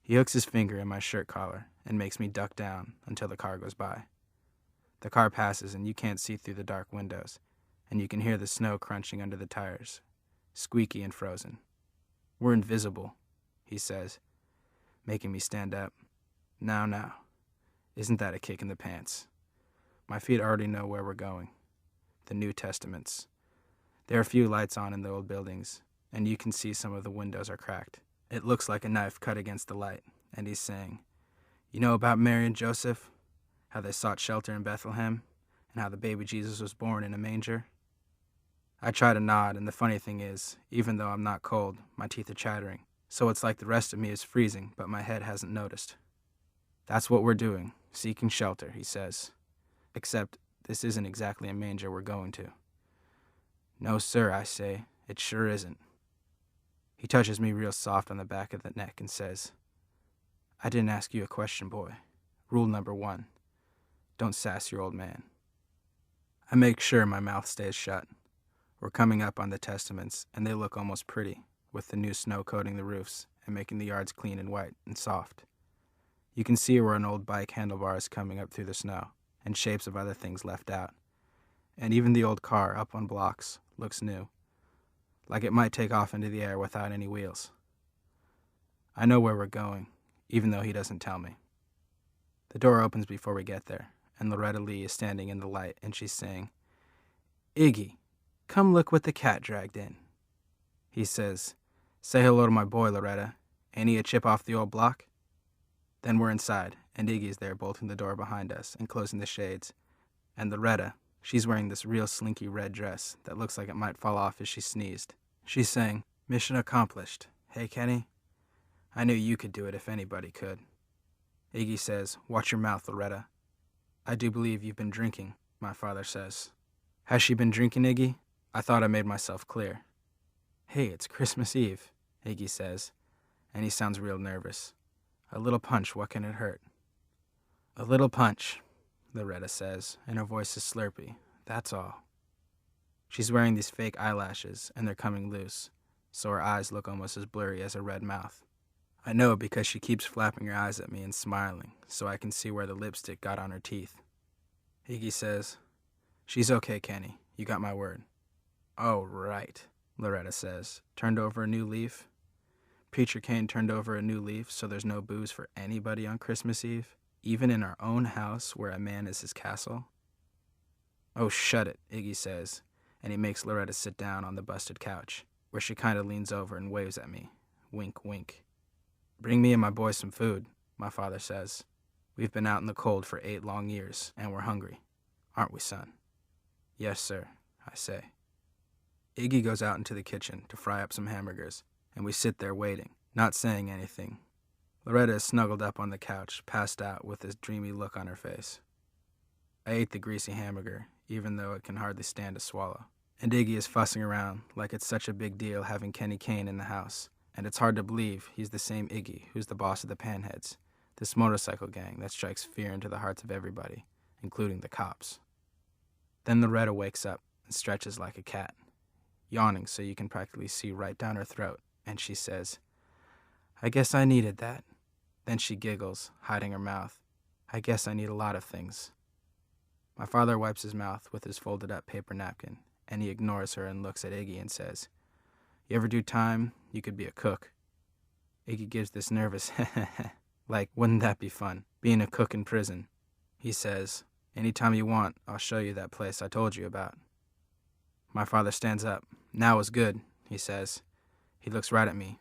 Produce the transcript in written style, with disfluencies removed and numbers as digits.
He hooks his finger in my shirt collar and makes me duck down until the car goes by. The car passes and you can't see through the dark windows, and you can hear the snow crunching under the tires, squeaky and frozen. "We're invisible," he says, making me stand up. Now. Isn't that a kick in the pants? My feet already know where we're going. The New Testaments. There are a few lights on in the old buildings, and you can see some of the windows are cracked. It looks like a knife cut against the light, and he's saying, "You know about Mary and Joseph? How they sought shelter in Bethlehem, and how the baby Jesus was born in a manger?" I try to nod, and the funny thing is, even though I'm not cold, my teeth are chattering, so it's like the rest of me is freezing, but my head hasn't noticed. "That's what we're doing, seeking shelter," he says. "Except this isn't exactly a manger we're going to." "No, sir," I say. "It sure isn't." He touches me real soft on the back of the neck and says, "I didn't ask you a question, boy. Rule number 1, don't sass your old man." I make sure my mouth stays shut. We're coming up on the Testaments, and they look almost pretty, with the new snow coating the roofs and making the yards clean and white and soft. You can see where an old bike handlebars coming up through the snow, and shapes of other things left out. And even the old car up on blocks looks new, like it might take off into the air without any wheels. I know where we're going, even though he doesn't tell me. The door opens before we get there, and Loretta Lee is standing in the light, and she's saying, "Iggy, come look what the cat dragged in." He says, "Say hello to my boy, Loretta. Ain't he a chip off the old block?" Then we're inside, and Iggy's there bolting the door behind us and closing the shades. And Loretta, she's wearing this real slinky red dress that looks like it might fall off as she sneezed. She's saying, "Mission accomplished. Hey, Kenny? I knew you could do it if anybody could." Iggy says, "Watch your mouth, Loretta." "I do believe you've been drinking," my father says. "Has she been drinking, Iggy?" I thought I made myself clear. "Hey, it's Christmas Eve," Iggy says, and he sounds real nervous. "A little punch, what can it hurt?" "A little punch," Loretta says, and her voice is slurpy. "That's all." She's wearing these fake eyelashes, and they're coming loose, so her eyes look almost as blurry as her red mouth. I know because she keeps flapping her eyes at me and smiling, so I can see where the lipstick got on her teeth. Iggy says, "She's okay, Kenny. You got my word." "Oh, right," Loretta says. "Turned over a new leaf?" Preacher Kane turned over a new leaf so there's no booze for anybody on Christmas Eve, even in our own house where a man is his castle? "Oh, shut it," Iggy says, and he makes Loretta sit down on the busted couch, where she kind of leans over and waves at me. Wink, wink. "Bring me and my boys some food," my father says. "We've been out in the cold for 8 long years, and we're hungry. Aren't we, son?" "Yes, sir," I say. Iggy goes out into the kitchen to fry up some hamburgers, and we sit there waiting, not saying anything. Loretta is snuggled up on the couch, passed out with this dreamy look on her face. I ate the greasy hamburger, even though it can hardly stand to swallow. And Iggy is fussing around like it's such a big deal having Kenny Kane in the house, and it's hard to believe he's the same Iggy who's the boss of the Panheads, this motorcycle gang that strikes fear into the hearts of everybody, including the cops. Then Loretta wakes up and stretches like a cat, yawning so you can practically see right down her throat, and she says, "I guess I needed that." Then she giggles, hiding her mouth. "I guess I need a lot of things." My father wipes his mouth with his folded up paper napkin, and he ignores her and looks at Iggy and says, "You ever do time, you could be a cook." Iggy gives this nervous like, wouldn't that be fun, being a cook in prison? He says, "Anytime you want, I'll show you that place I told you about." My father stands up. "Now is good," he says. He looks right at me,